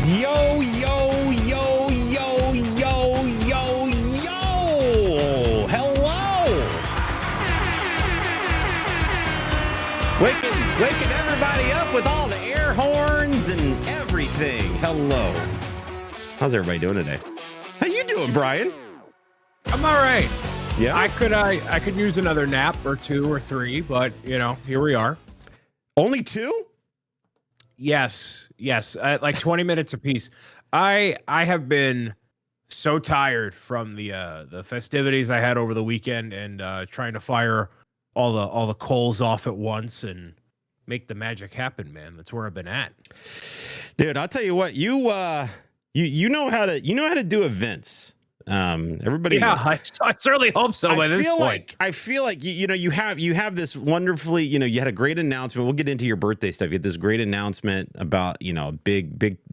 Yo, yo, yo, yo, yo, yo, yo. Hello. Waking everybody up with all the air horns and everything. Hello. How's everybody doing today? How you doing, Brian? I'm all right. Yeah. I could use another nap or two or three, but you know, here we are. Only two? Yes, like 20 minutes apiece. I have been so tired from the festivities I had over the weekend and trying to fire all the coals off at once and make the magic happen, man. That's where I've been at. Dude, I'll tell you what, you know how to do events. Everybody. Yeah, I certainly hope so. By this point, I feel like you have this wonderfully, you had a great announcement. We'll get into your birthday stuff. You had this great announcement about a big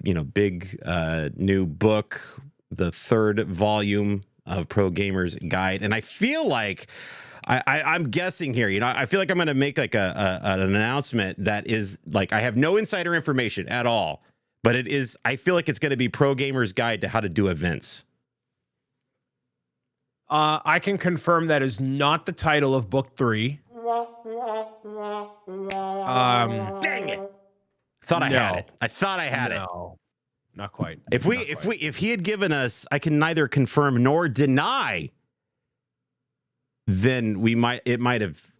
new book, the 3rd volume of Pro Gamers Guide, and I feel like I'm guessing here. I feel like I'm going to make like an announcement that is like I have no insider information at all, but it is. I feel like it's going to be Pro Gamers Guide to how to do events. I can confirm that is not the title of book 3. Dang it! Thought I had it. I thought I had it. No, not quite. If he had given us, I can neither confirm nor deny. Then it might have,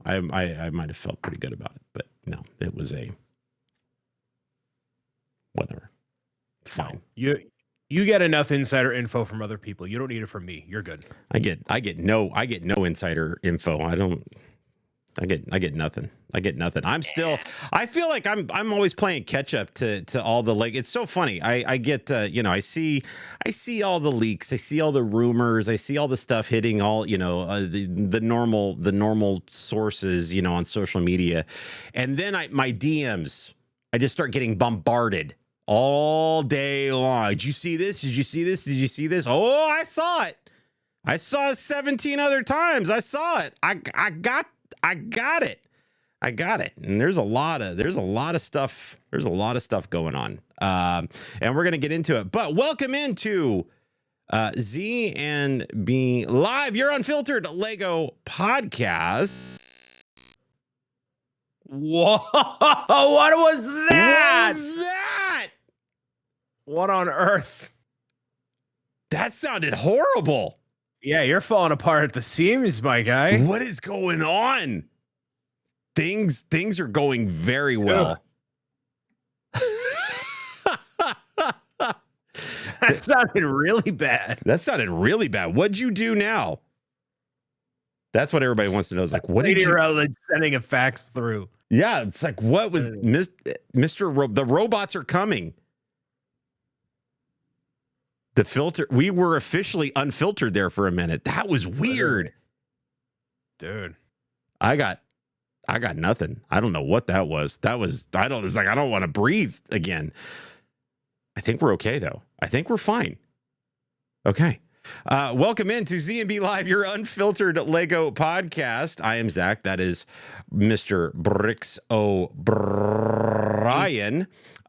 I might have felt pretty good about it, but no, it was a whatever. Fine. No, you get enough insider info from other people. You don't need it from me. You're good. I get no insider info. I get nothing. I feel like I'm always playing catch up to all the, like, it's so funny. I get I see all the leaks, I see all the rumors, I see all the stuff hitting all the normal sources on social media, and then my DMs, I just start getting bombarded all day long. Did you see this? Did you see this? Did you see this? Oh, I saw it. I saw it 17 other times. I saw it. I got it. I got it. And there's a lot of stuff. There's a lot of stuff going on. And we're going to get into it. But welcome into Z and B Live, your unfiltered Lego podcast. Whoa, what was that? What was that? What on earth? That sounded horrible. Yeah, you're falling apart at the seams, my guy. What is going on? Things are going very well. That sounded really bad. What'd you do now? That's what everybody wants to know. Is like, what did you? Rather than sending a fax through. Yeah, it's like, what was Mr. The robots are coming. The filter. We were officially unfiltered there for a minute. That was weird, dude. I got nothing. I don't know what that was. I don't want to breathe again. I think we're okay though. I think we're fine. Okay. Welcome into Z&B Live, your unfiltered Lego podcast. I am Zach. That is Mr. Bricks O'Brien.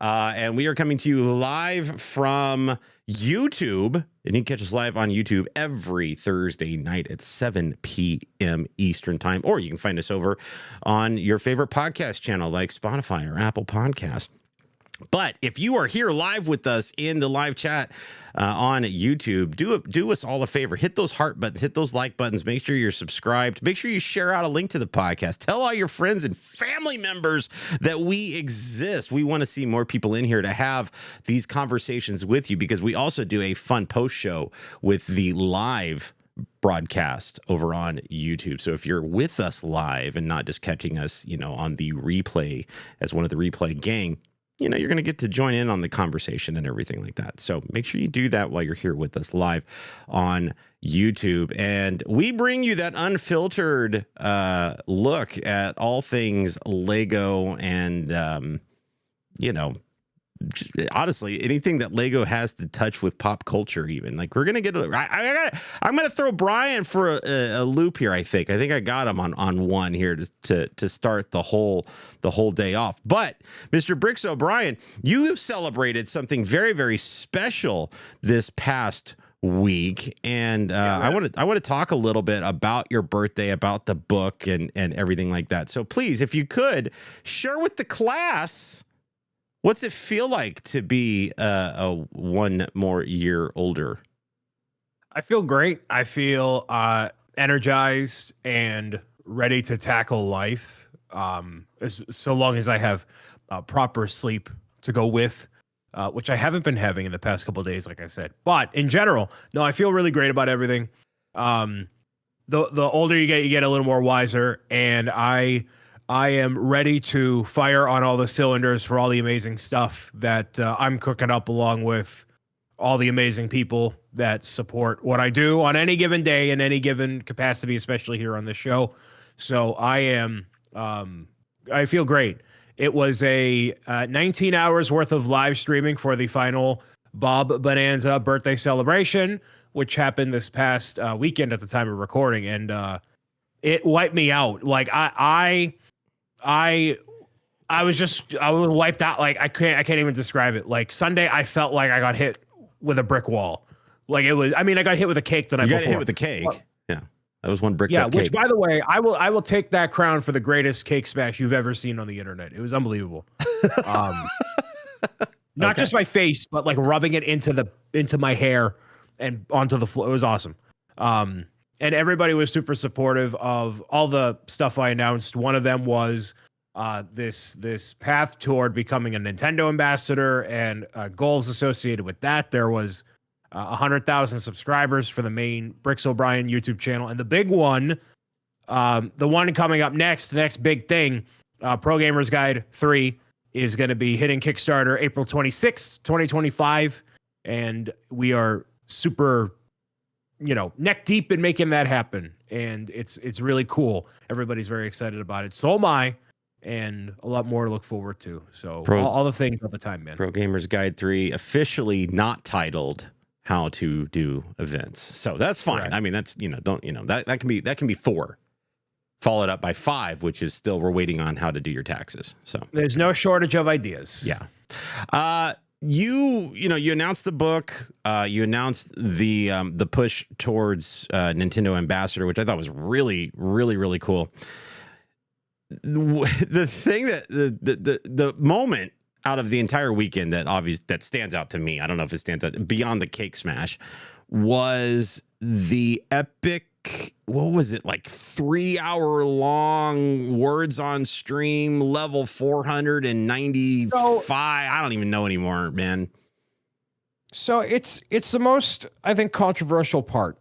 And we are coming to you live from YouTube. And you can catch us live on YouTube every Thursday night at 7 p.m. Eastern time. Or you can find us over on your favorite podcast channel like Spotify or Apple Podcast. But if you are here live with us in the live chat on YouTube, do us all a favor. Hit those heart buttons, hit those like buttons. Make sure you're subscribed. Make sure you share out a link to the podcast. Tell all your friends and family members that we exist. We want to see more people in here to have these conversations with you, because we also do a fun post show with the live broadcast over on YouTube. So if you're with us live and not just catching us, on the replay as one of the replay gang, you're going to get to join in on the conversation and everything like that. So make sure you do that while you're here with us live on YouTube. And we bring you that unfiltered look at all things Lego and, honestly, anything that Lego has to touch with pop culture, even like we're gonna get. I'm gonna throw Brian for a loop here. I think I got him on one here to start the whole day off. But Mr. Bricks O'Brien, you celebrated something very, very special this past week, and I want to talk a little bit about your birthday, about the book, and everything like that. So please, if you could share with the class, what's it feel like to be a one more year older? I feel great. I feel energized and ready to tackle life. So long as I have proper sleep to go with, which I haven't been having in the past couple of days, like I said. But in general, no, I feel really great about everything. The older you get a little more wiser, and I am ready to fire on all the cylinders for all the amazing stuff that I'm cooking up, along with all the amazing people that support what I do on any given day in any given capacity, especially here on this show. So I feel great. It was a 19 hours worth of live streaming for the final Bob Bonanza birthday celebration, which happened this past weekend at the time of recording, and it wiped me out. Like I was wiped out. Like I can't even describe it. Like Sunday, I felt like I got hit with a brick wall. Like it was. I mean, I got hit with a cake the night before. You got hit with a cake. Yeah, that was one brick. Yeah, up which cake. by the way, I will take that crown for the greatest cake smash you've ever seen on the internet. It was unbelievable. Not just my face, but like rubbing it into my hair and onto the floor. It was awesome. And everybody was super supportive of all the stuff I announced. One of them was this path toward becoming a Nintendo ambassador, and goals associated with that. There was 100,000 subscribers for the main Bricks O'Brien YouTube channel, and the big one, the one coming up next, the next big thing, Pro Gamers Guide 3 is going to be hitting Kickstarter April 26th, 2025, and we are super, neck deep in making that happen, and it's really cool. Everybody's very excited about it. So am I. And a lot more to look forward to. So all the things all the time, man. Pro Gamers Guide 3 officially not titled How to Do Events. So that's fine. Correct. I mean, that's, that can be 4. Followed up by 5, which is still we're waiting on how to do your taxes. So there's no shortage of ideas. Yeah. You announced the book, you announced the push towards Nintendo Ambassador, which I thought was really, really, really cool. The thing that the moment out of the entire weekend that stands out to me, I don't know if it stands out beyond the cake smash, was the epic, what was it, like 3-hour-long words on stream, level 495. I don't even know anymore, man. So it's the most, I think, controversial part,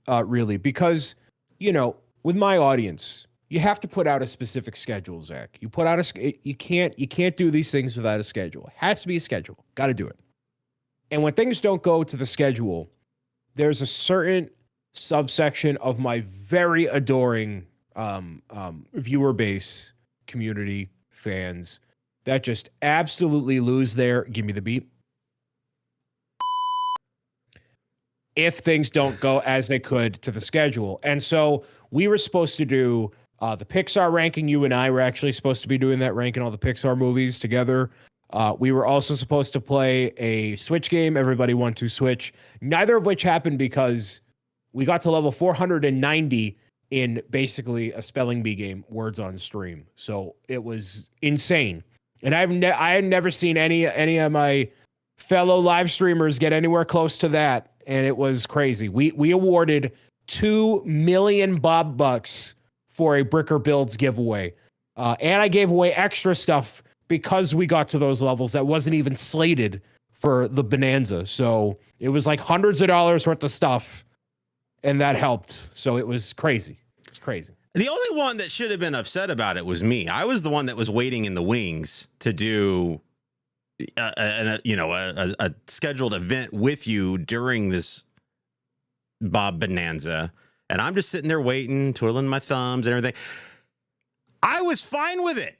really, because with my audience, you have to put out a specific schedule, Zach. You put out you can't do these things without a schedule. It has to be a schedule. Got to do it. And when things don't go to the schedule, there's a certain subsection of my very adoring viewer base, community, fans that just absolutely lose their, give me the beat, if things don't go as they could to the schedule. And so we were supposed to do the Pixar ranking. You and I were actually supposed to be doing that, ranking all the Pixar movies together. We were also supposed to play a Switch game. Everybody wanted to Switch. Neither of which happened because we got to level 490 in basically a spelling bee game, words on stream. So it was insane. And I had never seen any of my fellow live streamers get anywhere close to that. And it was crazy. We awarded 2 million Bob Bucks for a Bricker Builds giveaway. And I gave away extra stuff because we got to those levels that wasn't even slated for the Bonanza. So it was like hundreds of dollars worth of stuff, and that helped. So it was crazy. It's crazy. The only one that should have been upset about it was me. I was the one that was waiting in the wings to do a scheduled event with you during this Bob Bonanza. And I'm just sitting there waiting, twiddling my thumbs and everything. I was fine with it.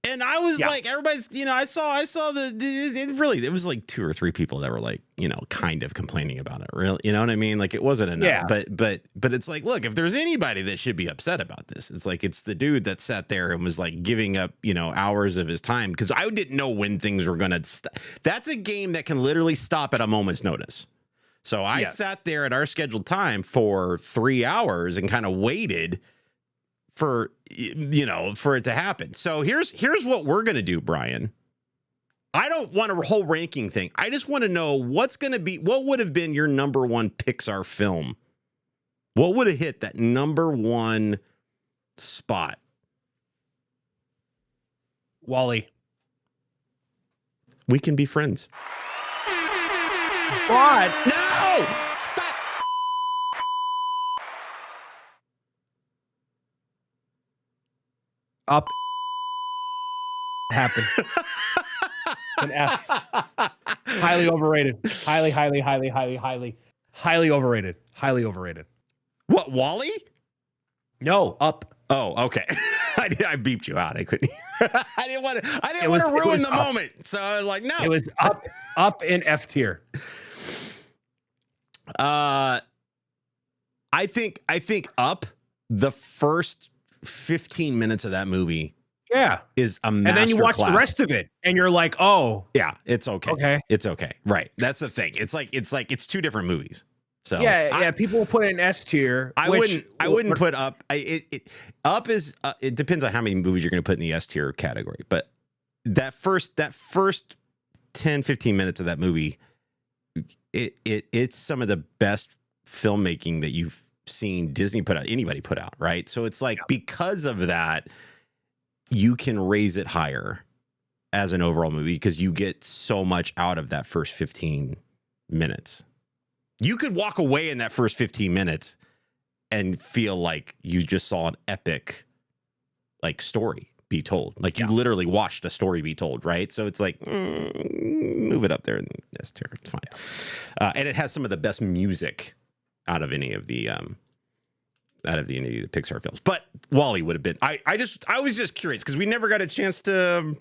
And I was like, everybody's, I saw it was like 2 or 3 people that were like, kind of complaining about it. Really, you know what I mean? Like, it wasn't enough. Yeah. But it's like, look, if there's anybody that should be upset about this, it's like, it's the dude that sat there and was like giving up, hours of his time, because I didn't know when things were going to. That's a game that can literally stop at a moment's notice. So I sat there at our scheduled time for 3 hours and kind of waited for it to happen. So here's what we're going to do, Brian. I don't want a whole ranking thing. I just want to know what would have been your number 1 Pixar film? What would have hit that number 1 spot? Wall-E. We Can Be Friends. But no! Stop! Up happened. An F. Highly overrated. Highly overrated. Highly overrated. What, Wall-E? No, Up. Oh, okay. I beeped you out. I couldn't. I didn't want to ruin the moment. So I was like, no. It was up in F tier. I think Up, the first 15 minutes of that movie is a masterclass. And then you watch the rest of it and you're like, oh yeah, it's okay. It's okay. Right. That's the thing. It's 2 different movies. So people will put it in S tier. I wouldn't put Up. Up is it depends on how many movies you're going to put in the S tier category. But that first 10, 15 minutes of that movie, it's some of the best filmmaking that you've seen anybody put out, right? So it's like, because of that, you can raise it higher as an overall movie because you get so much out of that first 15 minutes. You could walk away in that first 15 minutes and feel like you just saw an epic story be told. Like you literally watched a story be told, right? So it's like, move it up there in this tier. It's fine. And it has some of the best music out of any of the Pixar films. But Wall-E would have been. I was just curious because we never got a chance to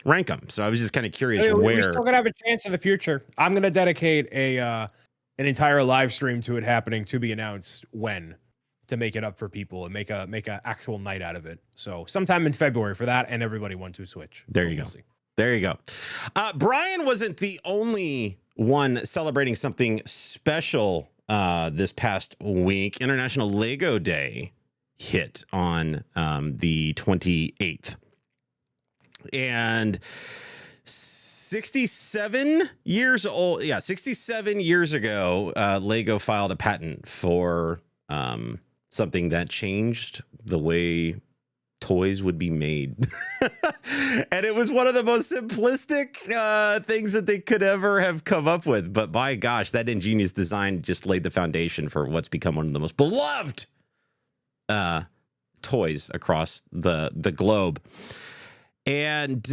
rank them. So I was just kind of curious where. We're still gonna have a chance in the future. I'm gonna dedicate an entire live stream to it happening, to be announced when, to make it up for people and make a actual night out of it. So sometime in February for that, and everybody 1-2 switch. There you go. There you go. Brian wasn't the only one celebrating something special this past week. International Lego Day hit on the 28th. And 67 years old. Yeah, 67 years ago, Lego filed a patent for something that changed the way toys would be made. And it was one of the most simplistic things that they could ever have come up with. But by gosh, that ingenious design just laid the foundation for what's become one of the most beloved toys across the globe. And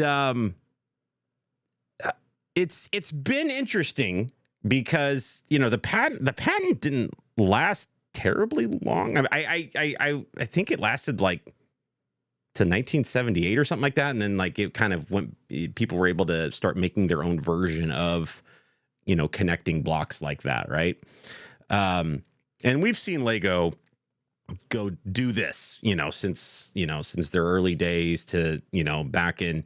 it's been interesting because the patent didn't last terribly long. I think it lasted to 1978 or something like that, and then it kind of went. People were able to start making their own version of connecting blocks like that, right? And we've seen Lego go do this, since their early days to, back in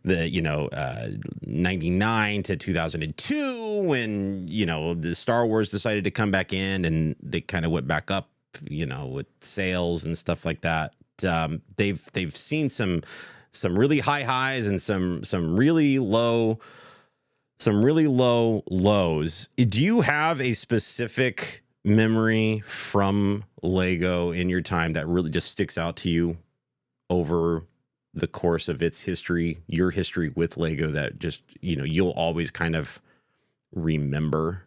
the, 99 to 2002 when, the Star Wars decided to come back in and they kind of went back up, with sales and stuff like that. They've seen some really high highs and some really low lows. Do you have a specific memory from Lego in your time that really just sticks out to you over the course of its history, your history with Lego, that just, you'll always kind of remember?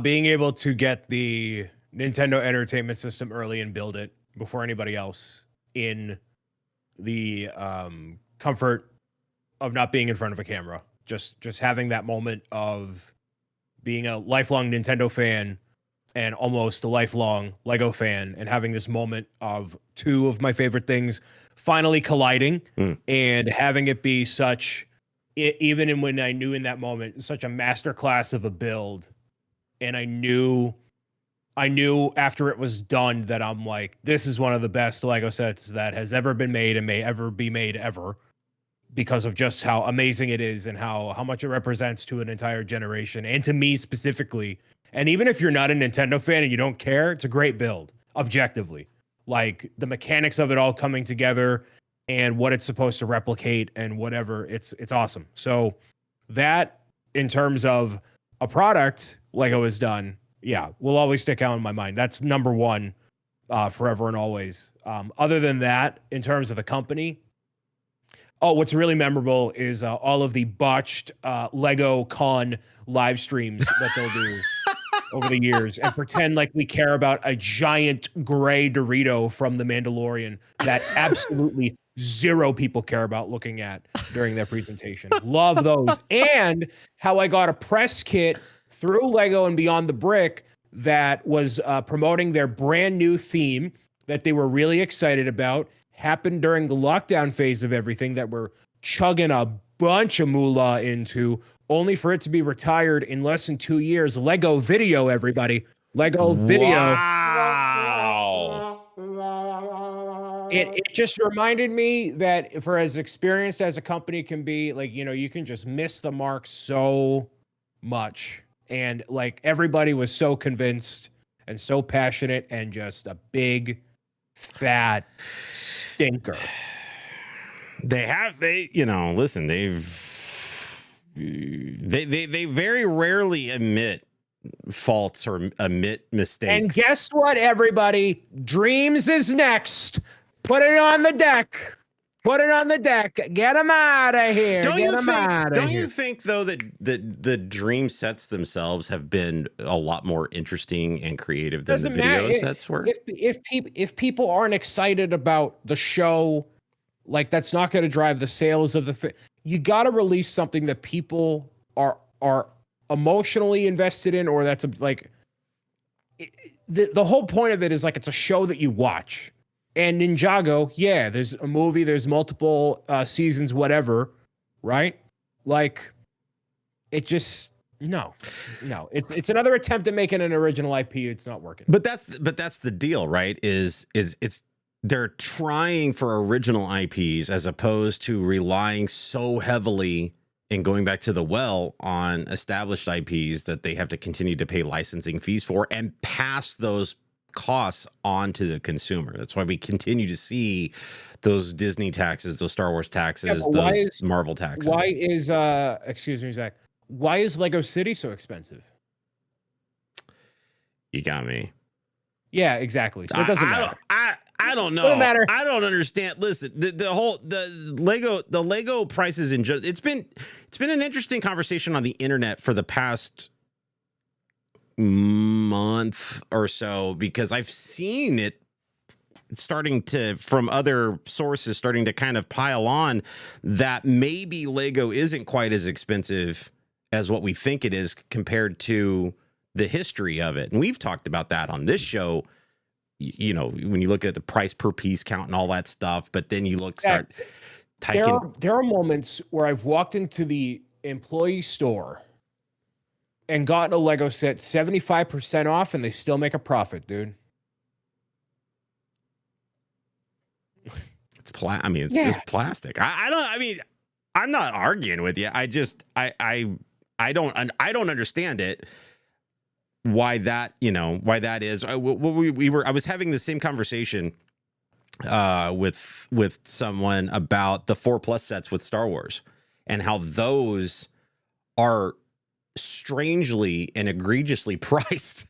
Being able to get the Nintendo Entertainment System early and build it before anybody else in the comfort of not being in front of a camera. Just having that moment of being a lifelong Nintendo fan and almost a lifelong Lego fan, and having this moment of two of my favorite things finally colliding and having it be such, even in when I knew in that moment, such a masterclass of a build. And I knew after it was done that I'm like, this is one of the best Lego sets that has ever been made and may ever be made ever, because of just how amazing it is and how much it represents to an entire generation and to me specifically. And even if you're not a Nintendo fan and you don't care, it's a great build, objectively. Like the mechanics of it all coming together and what it's supposed to replicate and whatever, it's awesome. So that, in terms of a product Lego has done, yeah, will always stick out in my mind. That's number one, forever and always. Other than that, in terms of the company, what's really memorable is all of the botched Lego Con live streams that they'll do over the years and pretend like we care about a giant gray Dorito from The Mandalorian that absolutely zero people care about looking at during their presentation. Love those. And how I got a press kit through Lego and Beyond the Brick that was promoting their brand new theme that they were really excited about. Happened during the lockdown phase of everything that we're chugging a bunch of moolah into, only for it to be retired in less than 2 years. Lego Video, everybody. Lego Video. Wow. It just reminded me that for as experienced as a company can be, like, you know, you can just miss the mark so much. And like everybody was so convinced and so passionate and just a big, fat stinker. Listen, they very rarely admit faults or admit mistakes. And guess what, everybody? Dreams is next. Put it on the deck. Put it on the deck. Get them out of here. Don't you think though that the dream sets themselves have been a lot more interesting and creative than the video sets were? If people aren't excited about the show, like, that's not going to drive the sales of the. You got to release something that people are emotionally invested in, or that's the whole point of it is like it's a show that you watch. And Ninjago, yeah, there's a movie, there's multiple seasons, whatever, right? Like, it just no. It's another attempt at making an original IP. It's not working. But that's the deal, right? Is they're trying for original IPs as opposed to relying so heavily and going back to the well on established IPs that they have to continue to pay licensing fees for and pass those costs on to the consumer. That's why we continue to see those Disney taxes, those Star Wars taxes, those Marvel taxes. Why is excuse me, Zach, why is Lego City so expensive? You got me. Yeah, exactly. So it doesn't matter. I don't know. Doesn't matter. I don't understand. Listen, the Lego prices in general, it's been an interesting conversation on the internet for the past month or so, because I've seen it starting to, from other sources, starting to kind of pile on that maybe Lego isn't quite as expensive as what we think it is compared to the history of it. And we've talked about that on this show, you know, when you look at the price per piece count and all that stuff, but then you start typing. There are moments where I've walked into the employee store and gotten a Lego set 75% off, and they still make a profit, dude. It's just plastic. I'm not arguing with you. I don't understand it. Why that is. I was having the same conversation with someone about the 4+ sets with Star Wars and how those are strangely and egregiously priced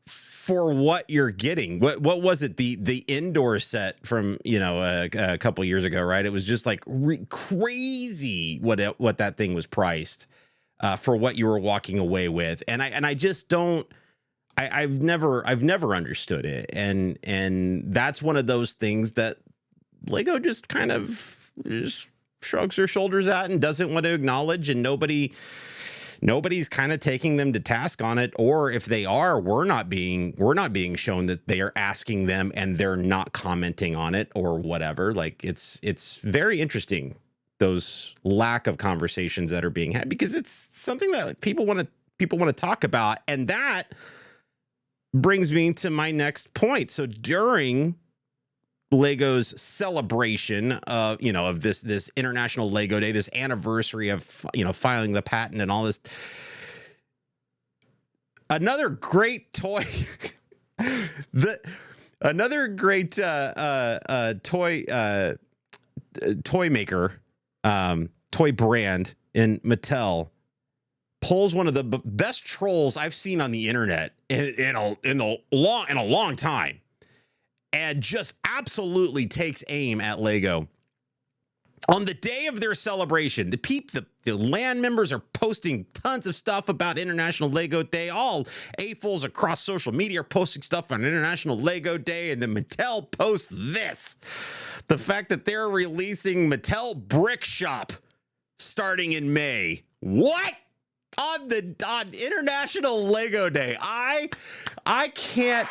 for what you're getting. What was it? The indoor set from, a couple years ago, right? It was just like crazy what that thing was priced for what you were walking away with. And I just don't. I've never understood it, and that's one of those things that Lego just kind of just shrugs their shoulders at and doesn't want to acknowledge, and nobody nobody's kind of taking them to task on it, or if they are, we're not being shown that they are asking them and they're not commenting on it or whatever. Like it's very interesting, those lack of conversations that are being had, because it's something that people want to talk about. And that brings me to my next point. So during Lego's celebration of, of this International Lego Day, this anniversary of, filing the patent and all this, another great toy, toy maker, toy brand in Mattel pulls one of the best trolls I've seen on the internet in a long time, and just absolutely takes aim at Lego. On the day of their celebration, the land members are posting tons of stuff about International Lego Day. All AFOLs across social media are posting stuff on International Lego Day, and then Mattel posts this. The fact that they're releasing Mattel Brick Shop starting in May. What? On International Lego Day. I can't.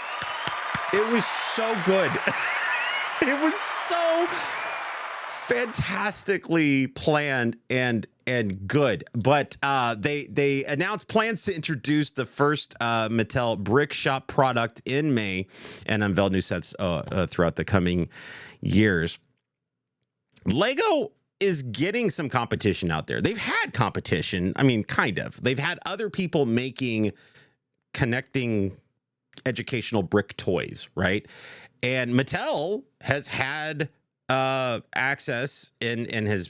It was so good. It was so fantastically planned and good. But they announced plans to introduce the first Mattel Brick Shop product in May and unveil new sets throughout the coming years. Lego is getting some competition out there. They've had competition. I mean, kind of. They've had other people making connecting educational brick toys, right? And Mattel has had access and has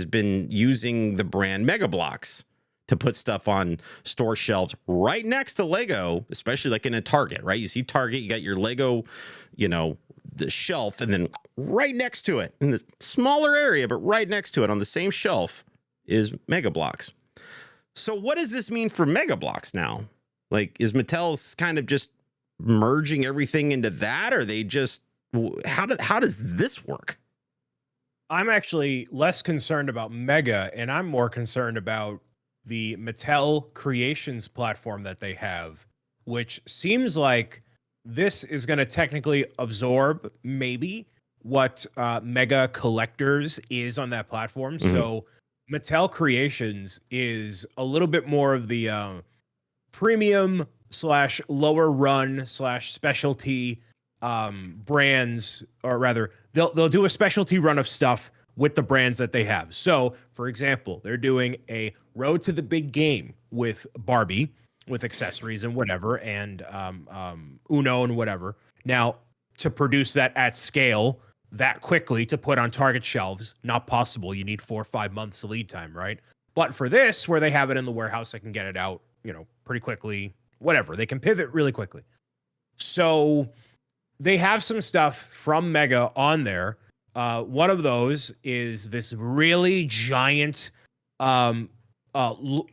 been using the brand Mega Bloks to put stuff on store shelves right next to Lego, especially like in a Target, right? You see Target, you got your Lego, the shelf, and then right next to it, in the smaller area, but right next to it on the same shelf is Mega Bloks. So what does this mean for Mega Bloks now? Like, is Mattel's kind of just merging everything into that, or they just, how does this work? I'm actually less concerned about Mega, and I'm more concerned about the Mattel Creations platform that they have, which seems like this is going to technically absorb maybe what Mega Collectors is on that platform. Mm-hmm. So Mattel Creations is a little bit more of the premium / lower run / specialty brands, or rather they'll do a specialty run of stuff with the brands that they have. So for example, they're doing a Road to the Big Game with Barbie, with accessories and whatever, and Uno and whatever. Now, to produce that at scale that quickly to put on Target shelves, not possible. You need 4 or 5 months of lead time, right? But for this, where they have it in the warehouse, they can get it out, pretty quickly, whatever. They can pivot really quickly. So they have some stuff from Mega on there. One of those is this really giant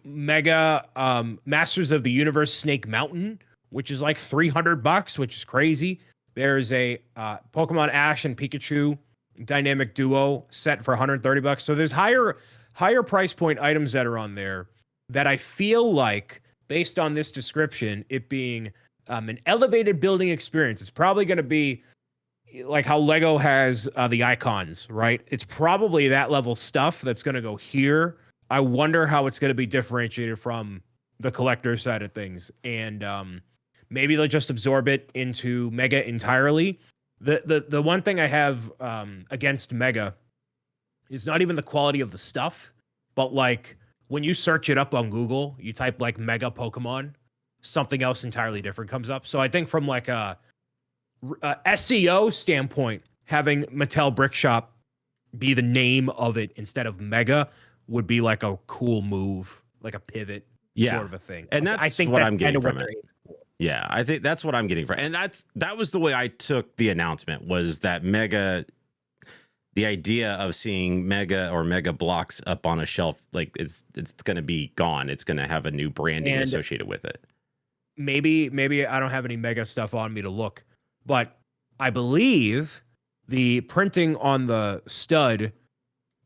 Mega Masters of the Universe Snake Mountain, which is like $300, which is crazy. There's a Pokemon Ash and Pikachu dynamic duo set for $130. So there's higher price point items that are on there that I feel like, based on this description, it being an elevated building experience, it's probably going to be like how Lego has the icons, right? It's probably that level stuff that's going to go here. I wonder how it's going to be differentiated from the collector side of things. And maybe they'll just absorb it into Mega entirely. The one thing I have against Mega is not even the quality of the stuff, but like when you search it up on Google, you type like Mega Pokemon, something else entirely different comes up. So I think from like a SEO standpoint, having Mattel Brick Shop be the name of it instead of Mega would be like a cool move, like a pivot sort of a thing. And I think what I'm getting from it. Yeah, I think that's what I'm getting from it. And that was the way I took the announcement, was that Mega, the idea of seeing Mega or Mega Bloks up on a shelf, like it's going to be gone. It's going to have a new branding associated with it. Maybe I don't have any Mega stuff on me to look, but I believe the printing on the stud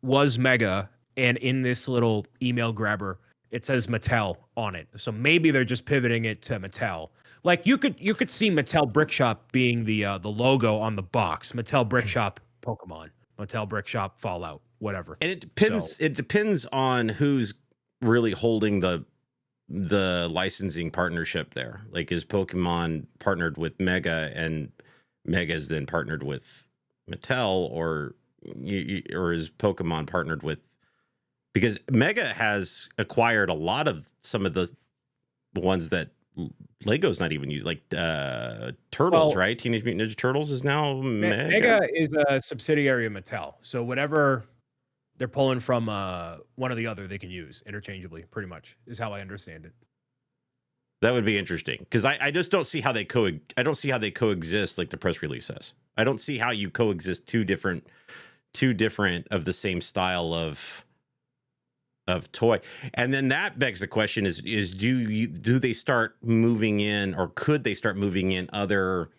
was Mega, and in this little email grabber, it says Mattel on it. So maybe they're just pivoting it to Mattel. Like you could see Mattel Brick Shop being the logo on the box. Mattel Brick Shop Pokemon, Mattel Brick Shop Fallout, whatever. And it depends. So, It depends on who's really holding the licensing partnership there. Like, is Pokemon partnered with Mega, and Mega's then partnered with Mattel, or is Pokemon partnered with? Because Mega has acquired a lot of some of the ones that Lego's not even used, like Turtles, right? Teenage Mutant Ninja Turtles is now Mega. Mega is a subsidiary of Mattel. So whatever they're pulling from one or the other, they can use interchangeably, pretty much, is how I understand it. That would be interesting, because I just don't see how they I don't see how they coexist like the press release says. I don't see how you coexist two different of the same style of toy. And then that begs the question is do they start moving in, or could they start moving in other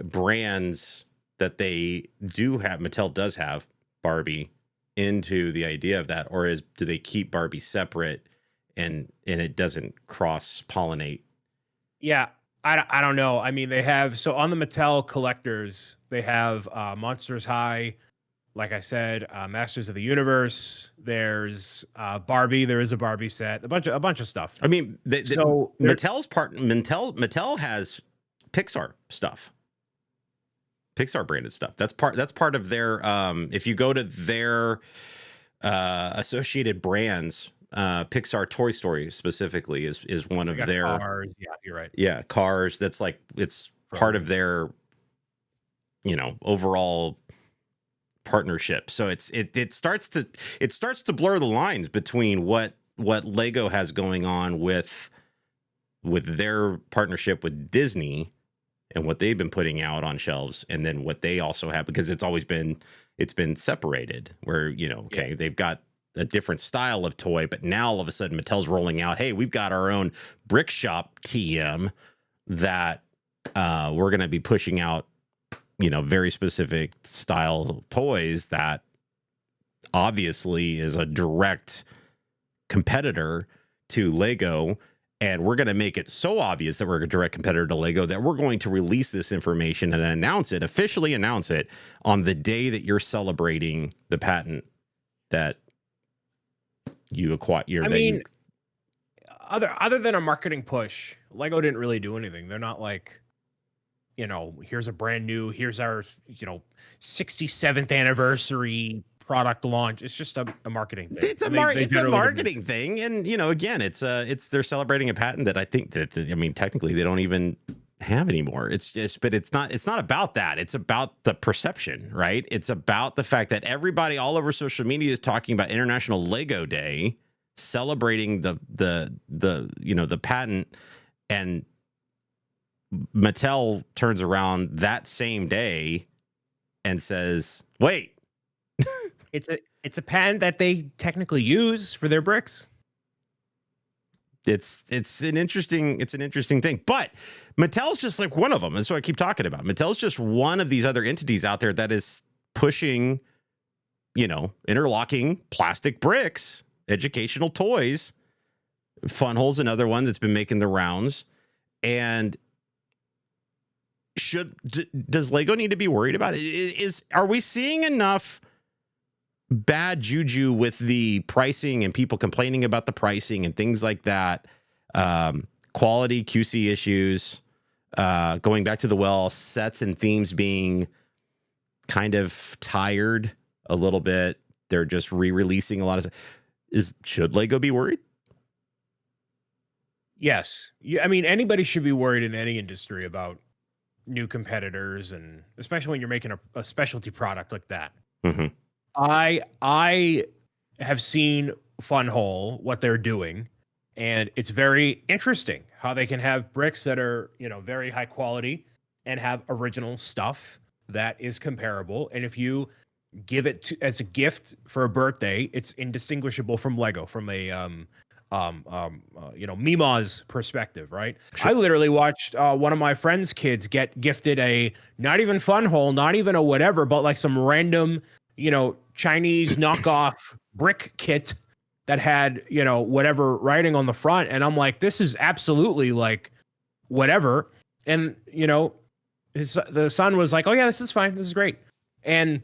brands that they do have, Mattel does have Barbie, into the idea of that, or do they keep Barbie separate and it doesn't cross pollinate? Yeah, I don't know. I mean, they have, so on the Mattel collectors, they have Monsters High, like I said, Masters of the Universe. There's Barbie. There is a Barbie set. A bunch of stuff. I mean, so Mattel has Pixar stuff, Pixar branded stuff. That's part of their. If you go to their associated brands, Pixar Toy Story specifically is one of their Cars. Yeah, you're right. Yeah, Cars. That's like, it's part of their, overall partnership. So it starts to blur the lines between what Lego has going on with their partnership with Disney and what they've been putting out on shelves, and then what they also have, because it's been separated where, they've got a different style of toy, but now all of a sudden Mattel's rolling out, hey, we've got our own Brick Shop TM that we're going to be pushing out, very specific style toys that obviously is a direct competitor to Lego. And we're going to make it so obvious that we're a direct competitor to Lego that we're going to release this information and officially announce it on the day that you're celebrating the patent that you acquire. Other than a marketing push, Lego didn't really do anything. They're not like, here's a brand new, here's our, 67th anniversary product launch. It's just a marketing thing. It's a marketing thing. And, again, it's they're celebrating a patent that I think that, technically they don't even have anymore. But it's not about that. It's about the perception, right? It's about the fact that everybody all over social media is talking about International Lego Day, celebrating the patent, and Mattel turns around that same day and says, wait, it's a patent that they technically use for their bricks. It's an interesting thing, but Mattel's just like one of them. That's what I keep talking about. Mattel's just one of these other entities out there that is pushing, interlocking plastic bricks, educational toys. Funhole's another one that's been making the rounds. And does Lego need to be worried about it? Are we seeing enough bad juju with the pricing and people complaining about the pricing and things like that? Quality QC issues, going back to the well, sets and themes being kind of tired a little bit. They're just re-releasing a lot of stuff. Should Lego be worried? Yes. Anybody should be worried in any industry about new competitors, and especially when you're making a specialty product like that. Mm-hmm. I have seen Funhole, what they're doing, and it's very interesting how they can have bricks that are, very high quality and have original stuff that is comparable. And if you give it as a gift for a birthday, it's indistinguishable from Lego, from a Mima's perspective, right? Sure. I literally watched one of my friend's kids get gifted a not even Funhole, not even a whatever, but like some random, Chinese knockoff brick kit that had, you know, whatever writing on the front. And I'm like, this is absolutely like whatever. And, you know, the son was like, oh yeah, this is fine. This is great. And,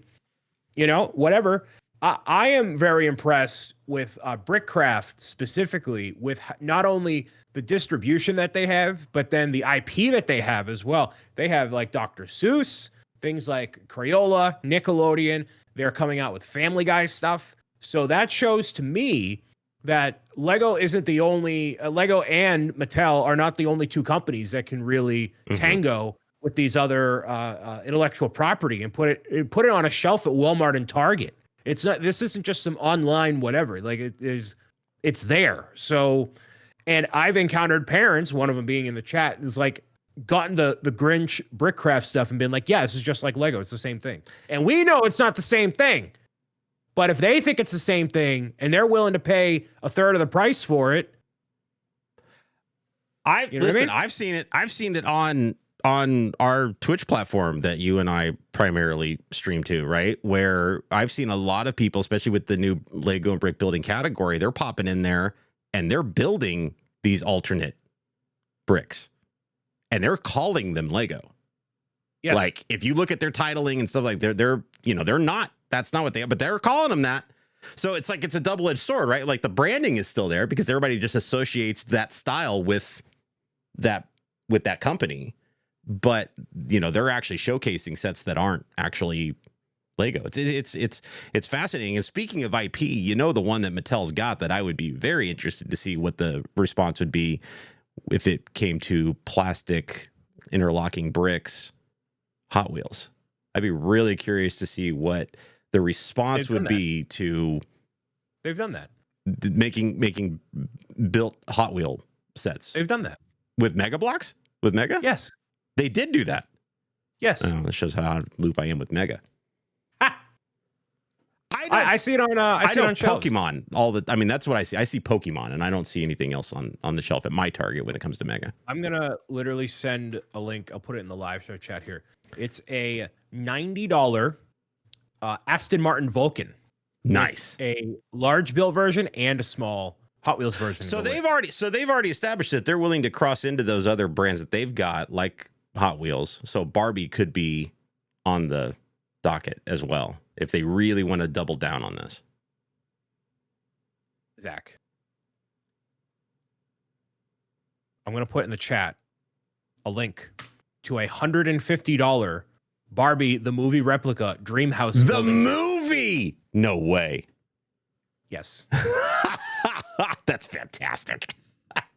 you know, whatever. I am very impressed with Brickcraft specifically, with not only the distribution that they have, but then the IP that they have as well. They have like Dr. Seuss, things like Crayola, Nickelodeon. They're coming out with Family Guy stuff. So that shows to me that Lego isn't the only, Lego and Mattel are not the only two companies that can really tango with these other intellectual property and put it on a shelf at Walmart and Target. It's not, this isn't just some online whatever, like it's there. So, and I've encountered parents, one of them being in the chat, is like gotten the Grinch Brickcraft stuff and been like, yeah, this is just like Lego. It's the same thing. And we know it's not the same thing. But if they think it's the same thing and they're willing to pay a third of the price for it, listen, I've seen it on our Twitch platform that you and I primarily stream to, right? Where I've seen a lot of people, especially with the new Lego and brick building category, they're popping in there and they're building these alternate bricks and they're calling them Lego. Yes. Like if you look at their titling and stuff, like they're not, that's not what they are, but they're calling them that. So it's like, it's a double-edged sword, right? Like the branding is still there because everybody just associates that style with that company. But you know, they're actually showcasing sets that aren't actually Lego. It's fascinating. And speaking of IP, you know, the one that Mattel's got that I would be very interested to see what the response would be if it came to plastic interlocking bricks, Hot Wheels. I'd be really curious to see what the response would be to. They've done that. Making built Hot Wheel sets. They've done that with Mega Blocks. With Mega, yes. They did do that. Yes. Oh, that shows how out of loop I am with Mega. I see it on I see it on shelves. Pokemon. I mean, that's what I see. I see Pokemon, and I don't see anything else on the shelf at my Target when it comes to Mega. I'm gonna literally send a link. I'll put it in the live show chat here. It's a $90 Aston Martin Vulcan. Nice. A large built version and a small Hot Wheels version. So they've already established that they're willing to cross into those other brands that they've got, like Hot Wheels. So Barbie could be on the docket as well if they really want to double down on this. Zach, I'm going to put in the chat a link to a $150 Barbie the movie replica Dreamhouse. The movie? No way. Yes. That's fantastic.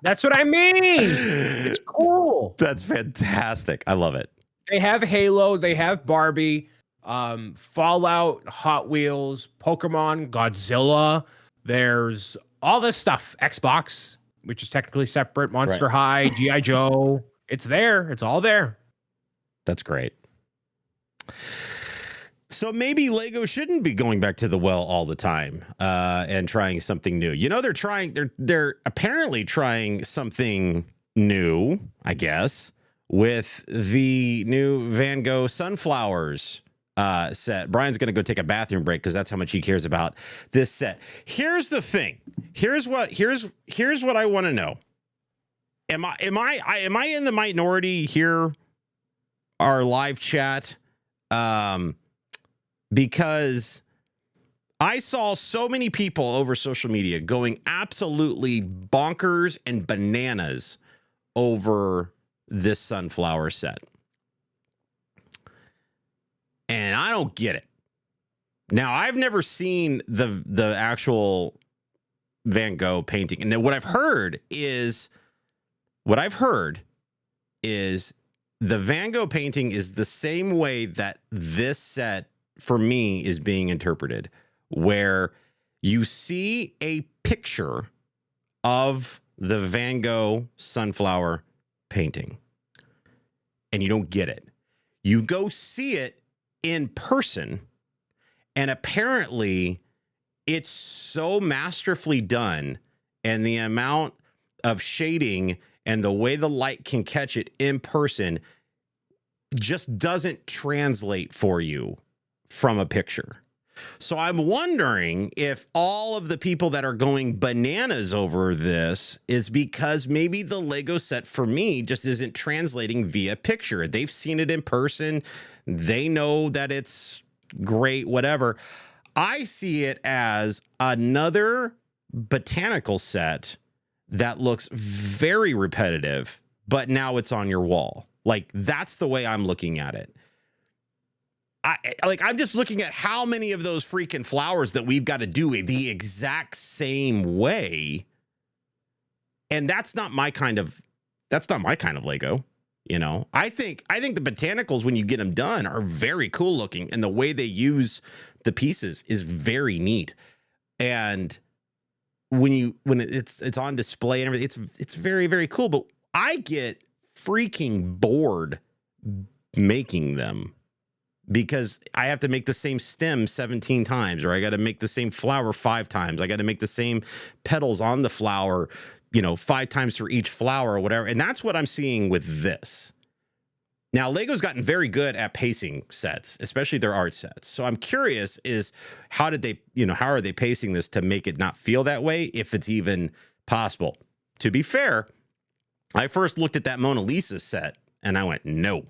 That's what I mean. It's cool. That's fantastic. I love it. They have Halo. They have Barbie, Fallout, Hot Wheels, Pokemon, Godzilla. There's all this stuff. Xbox, which is technically separate. Monster High, G.I. Joe. It's there. It's all there. That's great. So maybe Lego shouldn't be going back to the well all the time and trying something new. You know, they're apparently trying something new, I guess, with the new Van Gogh Sunflowers set. Brian's going to go take a bathroom break because that's how much he cares about this set. Here's the thing. Here's what I want to know. Am I in the minority here? Our live chat, because I saw so many people over social media going absolutely bonkers and bananas over this sunflower set. And I don't get it. Now, I've never seen the actual Van Gogh painting. And what I've heard is the Van Gogh painting is the same way that this set for me is being interpreted, where you see a picture of the Van Gogh sunflower painting and you don't get it. You go see it in person, and apparently it's so masterfully done, and the amount of shading and the way the light can catch it in person just doesn't translate for you from a picture. So I'm wondering if all of the people that are going bananas over this is because maybe the Lego set for me just isn't translating via picture. They've seen it in person. They know that it's great, whatever. I see it as another botanical set that looks very repetitive, but now it's on your wall. Like, that's the way I'm looking at it. I'm just looking at how many of those freaking flowers that we've got to do the exact same way. And that's not my kind of Lego. You know, I think the botanicals, when you get them done, are very cool looking, and the way they use the pieces is very neat. And when it's on display and everything, it's very, very cool. But I get freaking bored making them, because I have to make the same stem 17 times, or I got to make the same flower 5 times. I got to make the same petals on the flower, 5 times for each flower or whatever. And that's what I'm seeing with this. Now, Lego's gotten very good at pacing sets, especially their art sets. So I'm curious is how are they pacing this to make it not feel that way, if it's even possible? To be fair, I first looked at that Mona Lisa set and I went, no.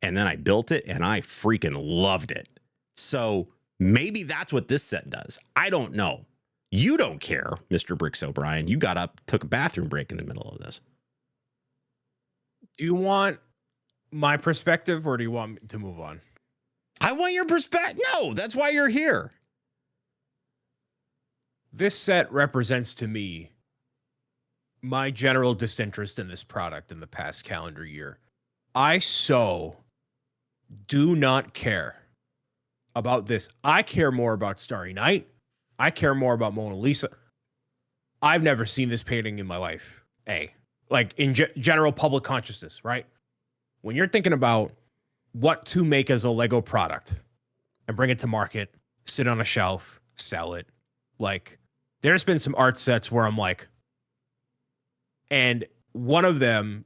And then I built it and I freaking loved it. So maybe that's what this set does. I don't know. You don't care, Mr. Bricks O'Brien. You got up, took a bathroom break in the middle of this. Do you want my perspective, or do you want me to move on? I want your perspective. No, that's why you're here. This set represents to me my general disinterest in this product in the past calendar year. I do not care about this. I care more about Starry Night. I care more about Mona Lisa. I've never seen this painting in my life. Like in general public consciousness, right? When you're thinking about what to make as a Lego product and bring it to market, sit on a shelf, sell it, like there's been some art sets where I'm like, and one of them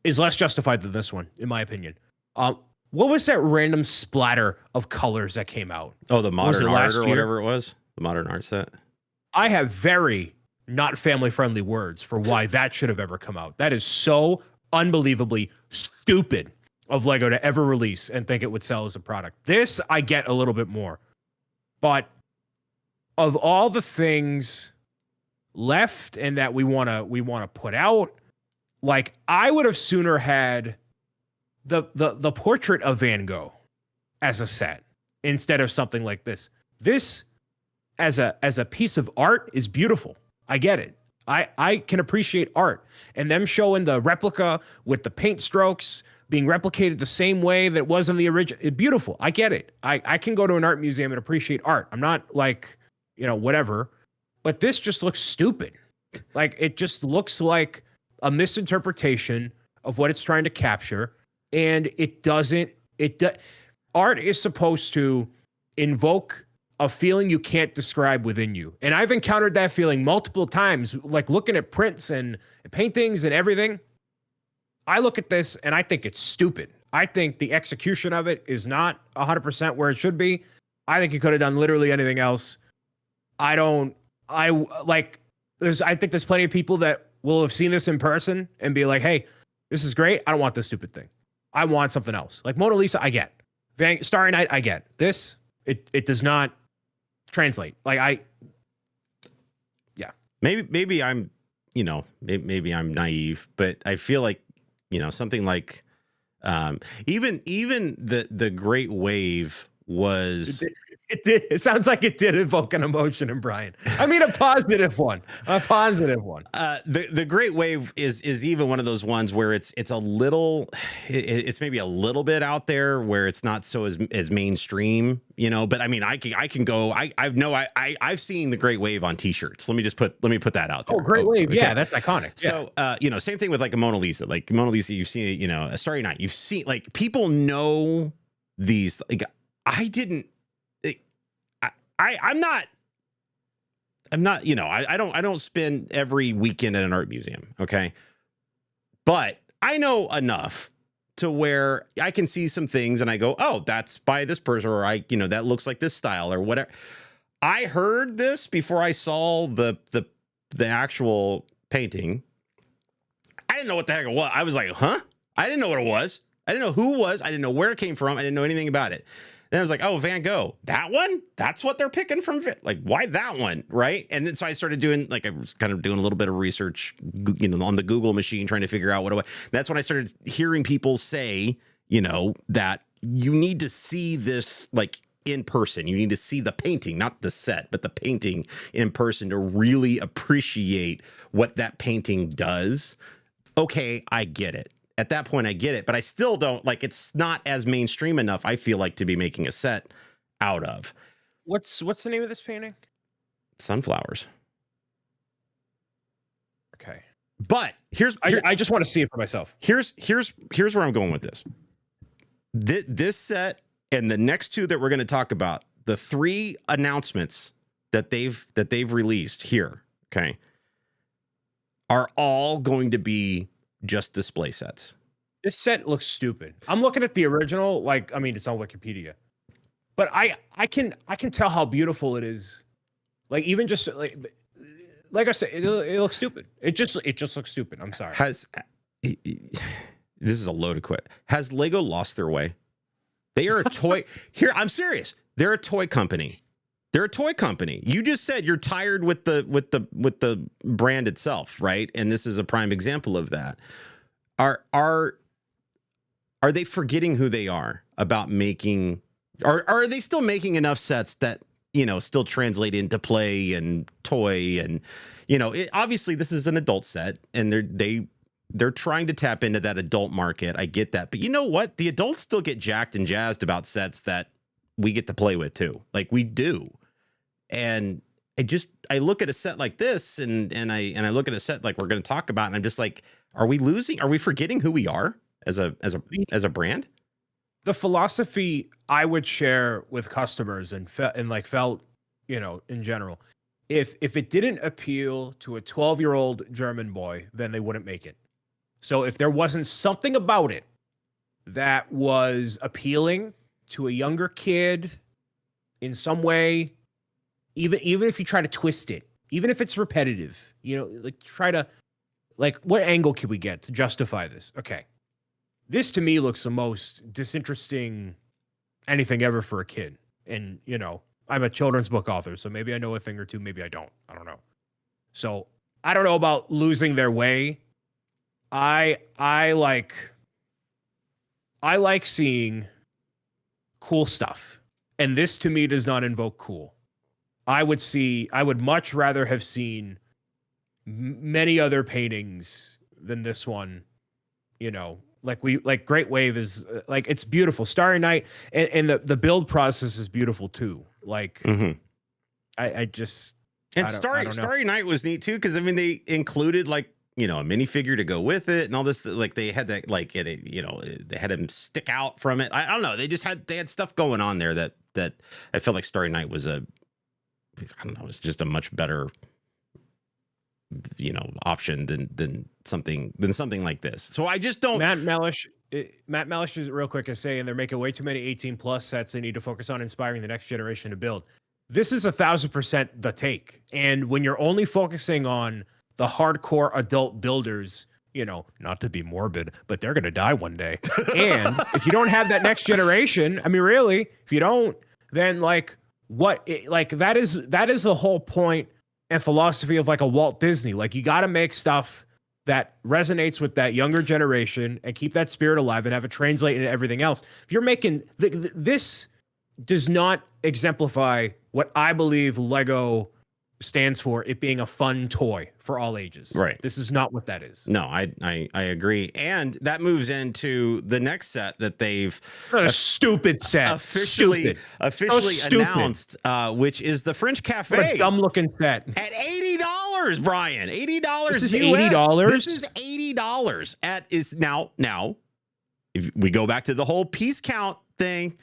is less justified than this one, in my opinion. What was that random splatter of colors that came out? Oh, the modern art or whatever it was? The modern art set? I have very not family-friendly words for why that should have ever come out. That is so unbelievably stupid of Lego to ever release and think it would sell as a product. This, I get a little bit more. But of all the things left and that we want to put out, like, I would have sooner had the portrait of Van Gogh as a set instead of something like this. This as a piece of art is beautiful. I get it. I can appreciate art, and them showing the replica with the paint strokes being replicated the same way that it was in the original. Beautiful. I get it. I can go to an art museum and appreciate art. I'm not like, whatever, but this just looks stupid. Like, it just looks like a misinterpretation of what it's trying to capture. And art is supposed to invoke a feeling you can't describe within you. And I've encountered that feeling multiple times, like looking at prints and paintings and everything. I look at this and I think it's stupid. I think the execution of it is not 100% where it should be. I think you could have done literally anything else. I think there's plenty of people that will have seen this in person and be like, hey, this is great. I don't want this stupid thing. I want something else. Like Mona Lisa, I get. Starry Night, I get. This, it does not translate. Like maybe I'm, maybe I'm naive, but I feel like, something like, even the Great Wave was. It sounds like it did evoke an emotion in Brian. I mean, a positive one. The Great Wave is even one of those ones where it's a little, it's maybe a little bit out there where it's not so as mainstream, But I mean, I can go. I've seen the Great Wave on T-shirts. Let me put that out there. Oh, Great Wave, okay. Yeah, that's iconic. So, same thing with like a Mona Lisa. Like Mona Lisa, you've seen it. A Starry Night. You've seen, like, people know these. Like, I didn't. I'm not, I don't spend every weekend at an art museum. Okay. But I know enough to where I can see some things and I go, oh, that's by this person, or that looks like this style or whatever. I heard this before I saw the actual painting. I didn't know what the heck it was. I was like, huh? I didn't know what it was. I didn't know who it was. I didn't know where it came from. I didn't know anything about it. Then I was like, oh, Van Gogh, that one? That's what they're picking from? Like, why that one? Right. And then so I started doing, I was kind of doing a little bit of research, on the Google machine, trying to figure out what it was. That's when I started hearing people say, that you need to see this in person. You need to see the painting, not the set, but the painting in person to really appreciate what that painting does. Okay, I get it. At that point, I get it, but I still don't it's not as mainstream enough, I feel like, to be making a set out of. What's the name of this painting? Sunflowers. Okay. But I just want to see it for myself. Here's where I'm going with this. This set and the next two that we're going to talk about, the 3 announcements that they've released here, okay, are all going to be just display sets. This set looks stupid. I'm looking at the original, it's on Wikipedia, but I can tell how beautiful it is. Even just like I said, it looks stupid. It just looks stupid. I'm sorry. This is a load of quit. Has Lego lost their way? They are a toy. Here, I'm serious. They're a toy company. They're a toy company. You just said you're tired with the brand itself, right? And this is a prime example of that. Are they forgetting who they are about making? Or are they still making enough sets that still translate into play and toy and obviously this is an adult set and they're trying to tap into that adult market. I get that, but you know what? The adults still get jacked and jazzed about sets that we get to play with too. We do. And I look at a set like this and I look at a set like we're going to talk about, and I'm just like, are we forgetting who we are as a brand? The philosophy I would share with customers and felt, in general, if it didn't appeal to a 12-year-old German boy, then they wouldn't make it. So if there wasn't something about it that was appealing to a younger kid in some way, even if you try to twist it, even if it's repetitive, try to, what angle can we get to justify this? Okay. This to me looks the most disinteresting anything ever for a kid. And, I'm a children's book author, so maybe I know a thing or two, maybe I don't. I don't know. So I don't know about losing their way. I like seeing cool stuff. And this to me does not invoke cool. I would much rather have seen many other paintings than this one, Great Wave is it's beautiful. Starry Night and the build process is beautiful too. Starry Night was neat too, because they included a minifigure to go with it and all this. They had that they had him stick out from it. I don't know. They had stuff going on there that I felt like Starry Night was it's just a much better option than something like this. So I just don't. Matt Mellish is real quick is saying they're making way too many 18+ sets. They need to focus on inspiring the next generation to build. This is 1,000% the take. And when you're only focusing on the hardcore adult builders, not to be morbid, but they're going to die one day. And if you don't have that next generation, really, if you don't, then that is the whole point and philosophy of a Walt Disney. You got to make stuff that resonates with that younger generation and keep that spirit alive and have it translate into everything else. If you're making this does not exemplify what I believe Lego stands for, it being a fun toy for all ages. Right. This is not what that is. No, I agree. And that moves into the next set that they've a stupid set officially announced, which is the French Cafe. What a dumb looking set. At $80, Brian. $80. This is US. $80. This is $80 now. If we go back to the whole piece count thing,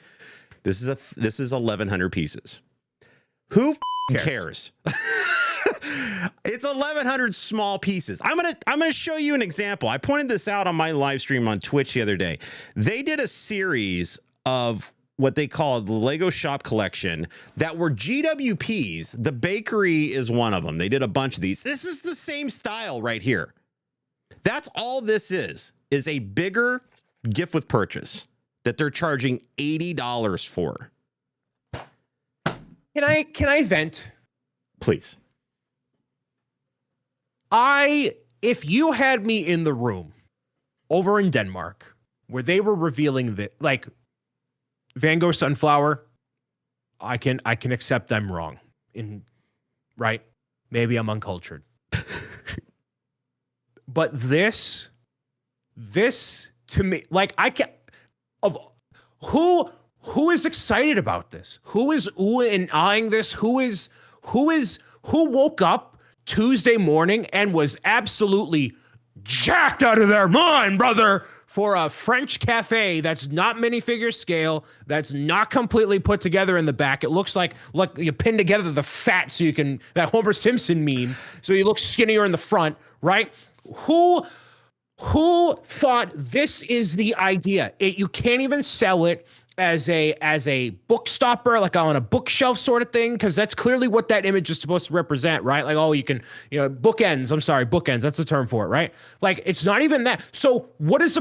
this is 1,100 pieces. Who cares? It's 1,100 small pieces. I'm gonna show you an example. I pointed this out on my live stream on Twitch the other day. They did a series of what they call the Lego Shop Collection that were GWPs. The bakery is one of them. They did a bunch of these. This is the same style right here. That's all this is a bigger gift with purchase that they're charging $80 for. Can I vent? Please. If you had me in the room over in Denmark where they were revealing that, like, Van Gogh Sunflower, I can accept I'm wrong. Right? Maybe I'm uncultured. But this to me, like, I can't, of who is excited about this? Who is oohing and eyeing this? Who woke up Tuesday morning and was absolutely jacked out of their mind, brother, for a French cafe that's not minifigure scale, that's not completely put together in the back. It looks like you pin together the fat so you can, that Homer Simpson meme, so you look skinnier in the front, right? Who thought this is the idea? You can't even sell it as a book stopper, like on a bookshelf sort of thing, because that's clearly what that image is supposed to represent, right? Like, oh, you can, bookends. I'm sorry, bookends. That's the term for it, right? Like, it's not even that. So what is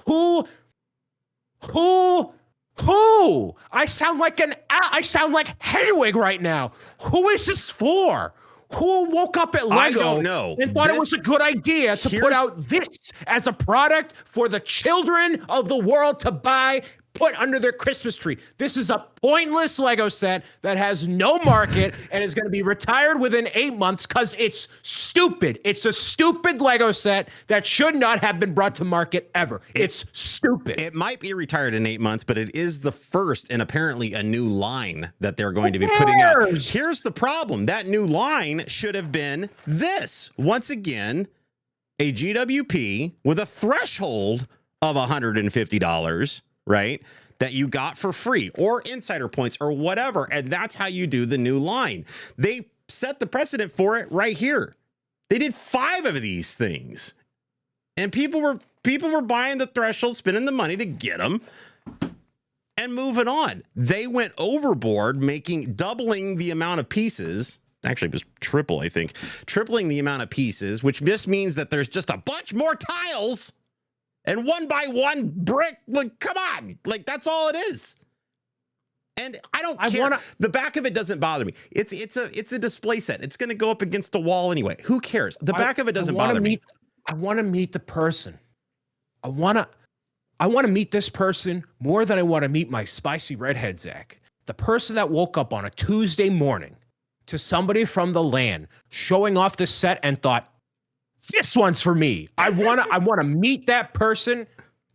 who? I sound like Hedwig right now. Who is this for? Who woke up at Lego and thought it was a good idea to put out this as a product for the children of the world to buy, put under their Christmas tree? This is a pointless Lego set that has no market and is going to be retired within 8 months because it's stupid. It's a stupid Lego set that should not have been brought to market ever. It's stupid. It might be retired in 8 months, but it is the first and apparently a new line that they're going to be putting out. Here's the problem. That new line should have been this. Once again, a GWP with a threshold of $150. Right? That you got for free or insider points or whatever. And that's how you do the new line. They set the precedent for it right here. They did 5 of these things and people were buying the threshold, spending the money to get them and moving on. They went overboard, doubling the amount of pieces. Actually, it was triple, I think, tripling the amount of pieces, which just means that there's just a bunch more tiles. And one by one brick, like, come on, like, that's all it is. And I don't care. The back of it doesn't bother me. It's a display set. It's going to go up against the wall anyway. Who cares? The back of it doesn't bother me. I want to meet the person. I want to meet this person more than I want to meet my spicy redhead Zach. The person that woke up on a Tuesday morning to somebody from the land showing off this set and thought, this one's for me. I want to meet that person,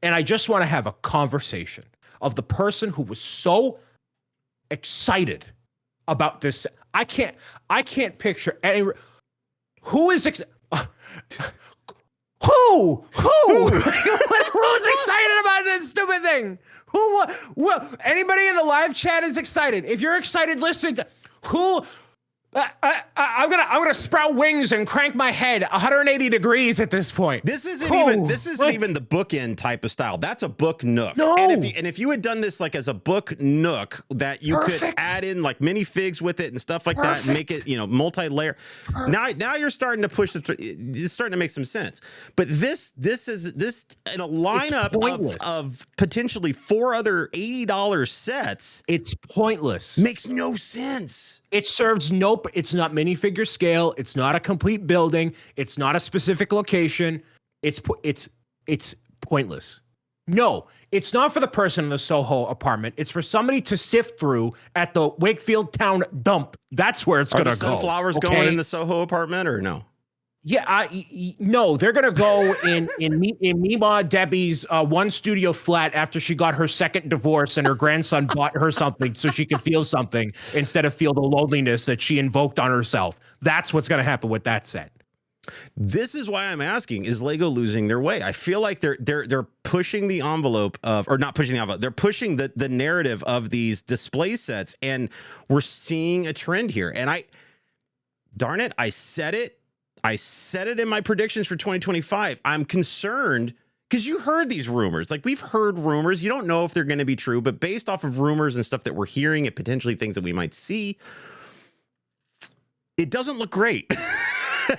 and I just want to have a conversation of the person who was so excited about this. I can't picture any. Who is who's excited about this stupid thing? Who? Anybody in the live chat is excited. If you're excited, listen. Who? I'm gonna sprout wings and crank my head 180 degrees at this point. This isn't even the bookend type of style. That's a book nook. No. And if you had done this like as a book nook that you could add in like minifigs with it and stuff like that and make it, multi-layer. Now you're starting to push it's starting to make some sense. But this is in a lineup of potentially 4 other $80 sets. It's pointless. Makes no sense. It serves it's not minifigure scale. It's not a complete building. It's not a specific location. It's pointless. No, it's not for the person in the Soho apartment. It's for somebody to sift through at the Wakefield Town dump. That's where it's going to go. Are the sunflowers going in the Soho apartment or no? Yeah, no, they're gonna go in Mima Debbie's one studio flat after she got her second divorce and her grandson bought her something so she could feel something instead of feel the loneliness that she invoked on herself. That's what's gonna happen with that set. This is why I'm asking: is Lego losing their way? I feel like they're pushing the envelope or not pushing the envelope. They're pushing the narrative of these display sets, and we're seeing a trend here. And darn it, I said it. I said it in my predictions for 2025. I'm concerned because you heard these rumors. Like, we've heard rumors. You don't know if they're going to be true, but based off of rumors and stuff that we're hearing and potentially things that we might see, it doesn't look great.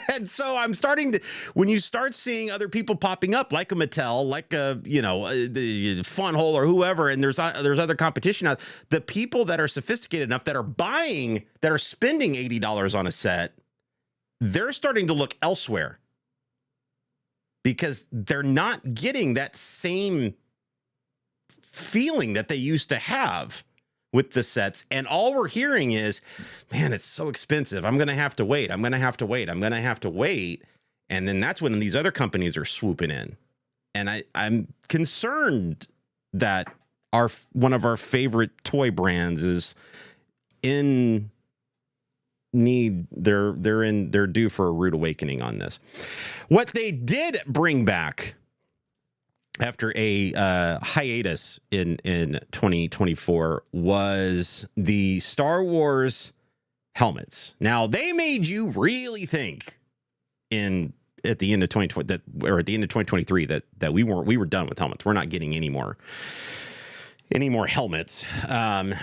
And so I'm starting to, when you start seeing other people popping up, like a Mattel, like a, the Fun Hole or whoever, and there's other competition out, the people that are sophisticated enough that are buying, that are spending $80 on a set, they're starting to look elsewhere because they're not getting that same feeling that they used to have with the sets. And all we're hearing is, man, it's so expensive. I'm going to have to wait. I'm going to have to wait. I'm going to have to wait. And then that's when these other companies are swooping in. And I'm concerned that one of our favorite toy brands is in need. They're due for a rude awakening on this. What they did bring back after a hiatus in 2024 was the Star Wars helmets. Now, they made you really think at the end of 2020 or at the end of 2023 that we were done with helmets. We're not getting any more helmets.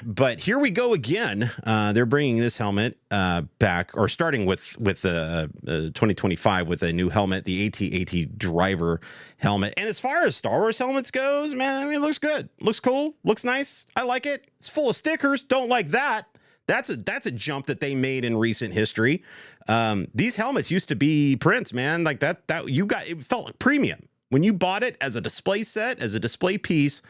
But here we go again. They're bringing this helmet back, or starting with 2025 with a new helmet, the AT-AT driver helmet. And as far as Star Wars helmets goes, man, I mean, it looks good. Looks cool. Looks nice. I like it. It's full of stickers. Don't like that. That's a jump that they made in recent history. These helmets used to be prints, man. Like that it felt like premium. When you bought it as a display set, as a display piece,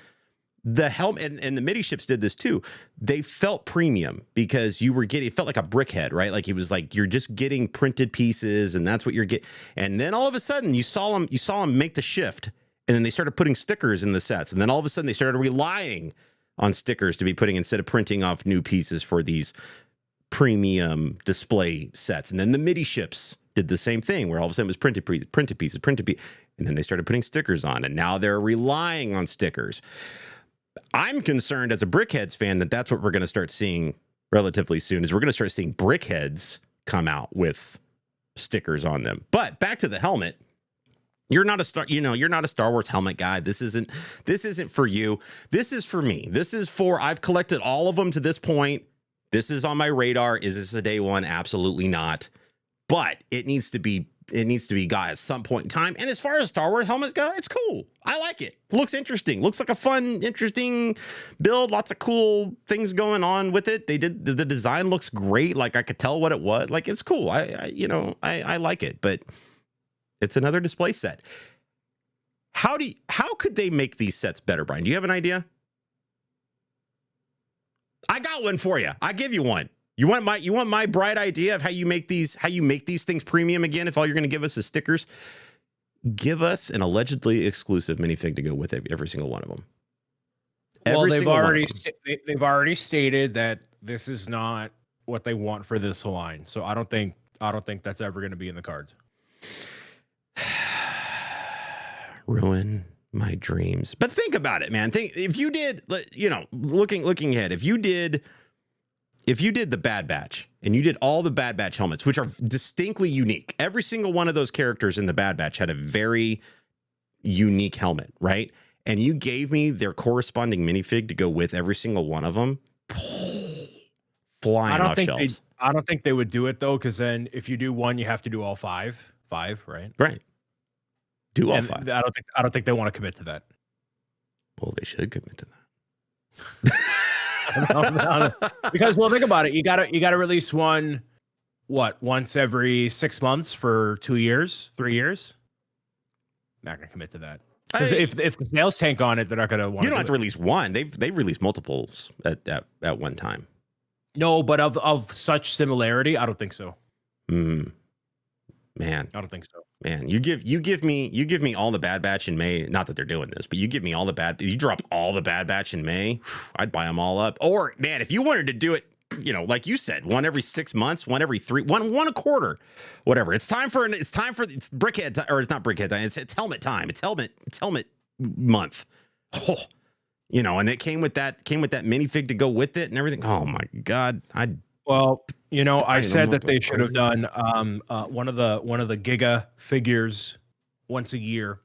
the helmet and the MIDI ships did this too. They felt premium because it felt like a brickhead, right? Like it was like you're just getting printed pieces and that's what you're getting. And then all of a sudden you saw them make the shift, and then they started putting stickers in the sets. And then all of a sudden they started relying on stickers to be putting instead of printing off new pieces for these premium display sets. And then the MIDI ships did the same thing where all of a sudden it was printed pieces. And then they started putting stickers on, and now they're relying on stickers. I'm concerned as a Brickheads fan that that's what we're going to start seeing relatively soon, is we're going to start seeing Brickheads come out with stickers on them. But back to the helmet. You're not a Star Wars helmet guy. This isn't for you. This is for me. I've collected all of them to this point. This is on my radar. Is this a day one? Absolutely not. But it needs to be got at some point in time. And as far as Star Wars helmets go, it's cool. I like it. Looks interesting. Looks like a fun, interesting build. Lots of cool things going on with it. The design looks great. Like I could tell what it was. Like it's cool. I like it, but it's another display set. How could they make these sets better, Brian? Do you have an idea? I got one for you. I'll give you one. You want my bright idea of how you make these things premium again? If all you're going to give us is stickers, give us an allegedly exclusive minifig to go with every single one of them. They've already stated that this is not what they want for this line. So I don't think that's ever going to be in the cards. Ruin my dreams. But think about it, man. If you did, looking ahead, if you did the Bad Batch and you did all the Bad Batch helmets, which are distinctly unique, every single one of those characters in the Bad Batch had a very unique helmet, right? And you gave me their corresponding minifig to go with every single one of them, flying off shelves. I don't think they would do it though, because then if you do one, you have to do all five, right? Right. Do all five. I don't think they want to commit to that. Well, they should commit to that. No. Because think about it. You gotta release one, once every 6 months for 2 years, 3 years. Not gonna commit to that. Because if the sales tank on it, they're not gonna want. You don't have to release one. They've released multiples at one time. No, but of such similarity, I don't think so. Man, I don't think so. Man, you give me all the Bad Batch in May. Not that they're doing this, but you give me you drop all the Bad Batch in May. I'd buy them all up. Or man, if you wanted to do it, like you said, one every 6 months, one every one a quarter, whatever. It's Brickhead, or it's not Brickhead time. It's helmet time. It's helmet month. Oh, and it came with that minifig to go with it and everything. Oh my God, You know, I said that they should have crazy. done one of the Giga figures once a year,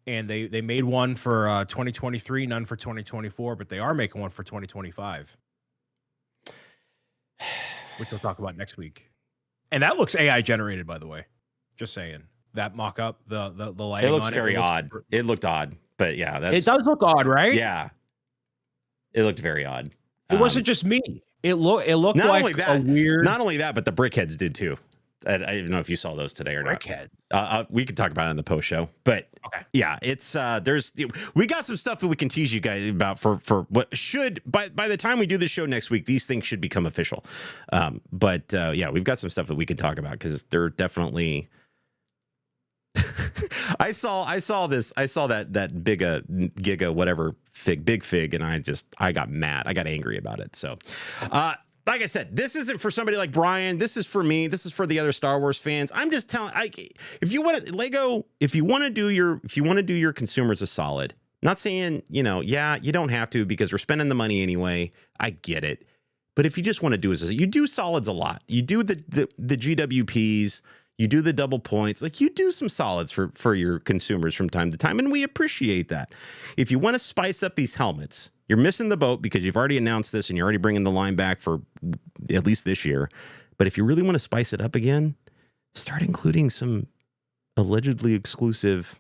and they made one for 2023, none for 2024, but they are making one for 2025, which we'll talk about next week. And that looks AI generated, by the way. Just saying. That mock up, the lighting It looks on very odd. It looked odd, but yeah, it does look odd, right? Yeah, it looked very odd. It wasn't just me. It looked not like only that, a weird. Not only that, but the brickheads did too. I don't know if you saw those today or not. Brickheads. We could talk about it in the post show, but okay. Yeah, it's we got some stuff that we can tease you guys about for what should by the time we do the show next week, these things should become official. But yeah, we've got some stuff that we can talk about because they're definitely. I saw that big giga whatever big fig, and I got mad. I got angry about it. So, like I said, this isn't for somebody like Brian. This is for me. This is for the other Star Wars fans. I'm just telling. If you want to Lego, if you want to do your consumers a solid. Not saying yeah, you don't have to because we're spending the money anyway. I get it, but if you just want to do it, you do solids a lot. You do the GWPs. You do the double points, like you do some solids for your consumers from time to time, and we appreciate that. If you want to spice up these helmets, you're missing the boat because you've already announced this and you're already bringing the line back for at least this year. But if you really want to spice it up again, start including some allegedly exclusive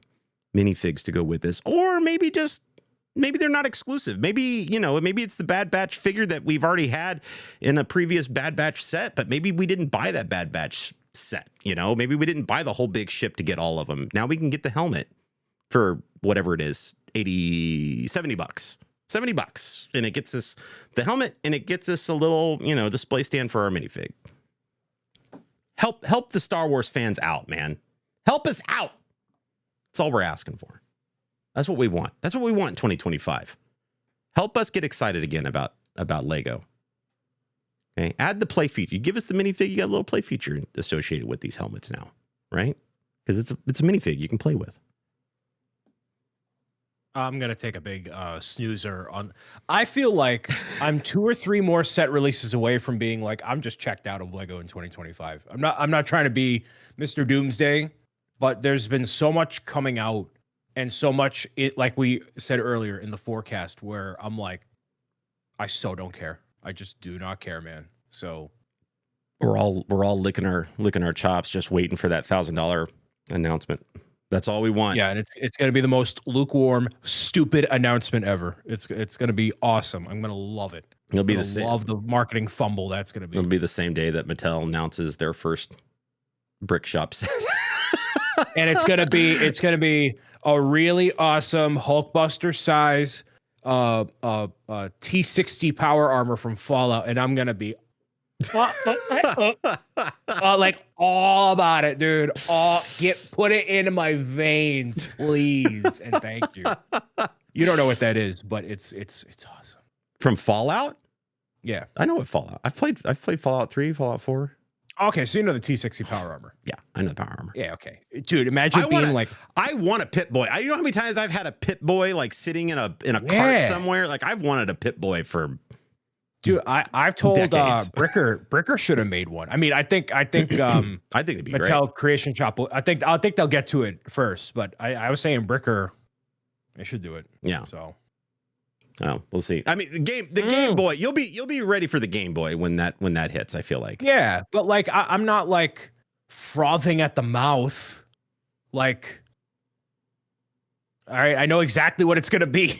minifigs to go with this, or maybe they're not exclusive. Maybe maybe it's the Bad Batch figure that we've already had in a previous Bad Batch set, but maybe we didn't buy that Bad Batch set. Maybe we didn't buy the whole big ship to get all of them. Now we can get the helmet for whatever it is, $70, and it gets us the helmet and it gets us a little display stand for our minifig. Help the Star Wars fans out, man. Help us out. That's all we're asking for. That's what we want. That's what we want in 2025. Help us get excited again about Lego. Okay, add the play feature. You give us the minifig, you got a little play feature associated with these helmets now, right? Because it's a minifig you can play with. I'm gonna take a big snoozer on. I feel like I'm 2 or 3 more set releases away from being like I'm just checked out of Lego in 2025. I'm not trying to be Mr. Doomsday, but there's been so much coming out and so much like we said earlier in the forecast where I'm like, I so don't care. I just do not care, man. So we're all licking our chops, just waiting for that $1,000 announcement. That's all we want. Yeah, and it's going to be the most lukewarm, stupid announcement ever. It's going to be awesome. I'm going to love it. It'll be the same. Love the marketing fumble that's going to be. It'll be the same day that Mattel announces their first brick shop set. And it's going to be a really awesome Hulkbuster size T60 power armor from Fallout, and I'm gonna be like all about it, dude. Put it into my veins, please, and thank you. You don't know what that is, but it's awesome. From Fallout? Yeah, I know what Fallout. I've played Fallout 3, Fallout 4. Okay, so you know the T60 power armor. Yeah, I know the power armor. Yeah, okay. Dude, imagine I want a Pit Boy. You know how many times I've had a Pit Boy like sitting in a cart somewhere? Like I've wanted a Pit Boy for Dude, I've told Bricker should have made one. I mean, I think I think it'd be Mattel great. Creation Shop. I think they'll get to it first, but I was saying Bricker, they should do it. Yeah. So oh, we'll see. I mean, the Game Boy, you'll be ready for the Game Boy when that hits, I feel like. Yeah, but like I'm not like frothing at the mouth. Like, all right, I know exactly what it's gonna be.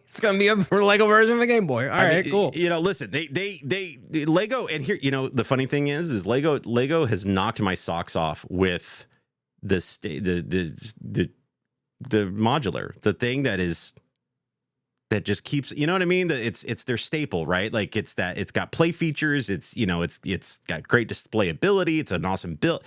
It's gonna be a Lego version of the Game Boy. All right, cool. Listen, they Lego, and here, the funny thing is Lego has knocked my socks off with the modular, the thing that just keeps, you know what I mean? It's their staple, right? Like it's got play features. It's got great display ability. It's an awesome build.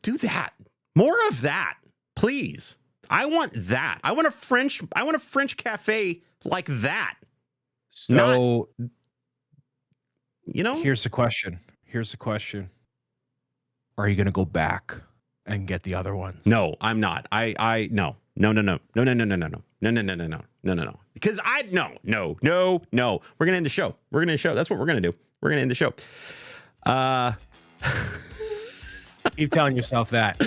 Do that. More of that, please. I want that. I want a French cafe like that. So, not, here's the question. Are you going to go back and get the other ones? No, I'm not. No. No. Because no. We're gonna end the show. That's what we're gonna do. We're gonna end the show. Keep telling yourself that.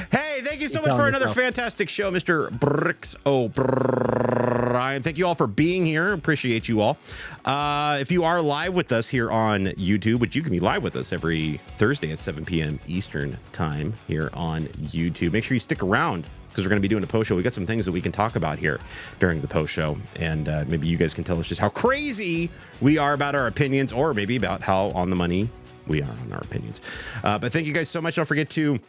Hey, thank you so much for another fantastic show, Mr. Bricks O'Brien. Thank you all for being here. Appreciate you all. If you are live with us here on YouTube, which you can be live with us every Thursday at 7 p.m. Eastern time here on YouTube, make sure you stick around because we're going to be doing a post show. We got some things that we can talk about here during the post show, and maybe you guys can tell us just how crazy we are about our opinions, or maybe about how on the money we are on our opinions. But thank you guys so much. Don't forget to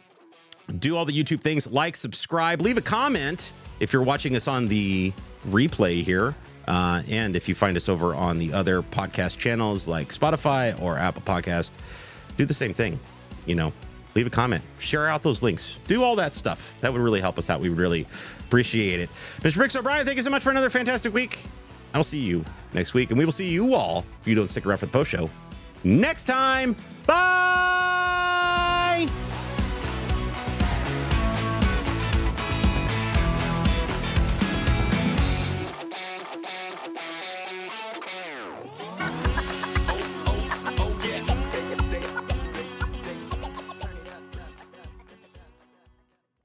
do all the YouTube things, like, subscribe, leave a comment if you're watching us on the replay here. And if you find us over on the other podcast channels like Spotify or Apple Podcast, do the same thing. Leave a comment, share out those links, do all that stuff. That would really help us out. We would really appreciate it. Mr. Bricks O'Brien, thank you so much for another fantastic week. I'll see you next week, and we will see you all, if you don't stick around for the post show, next time. Bye.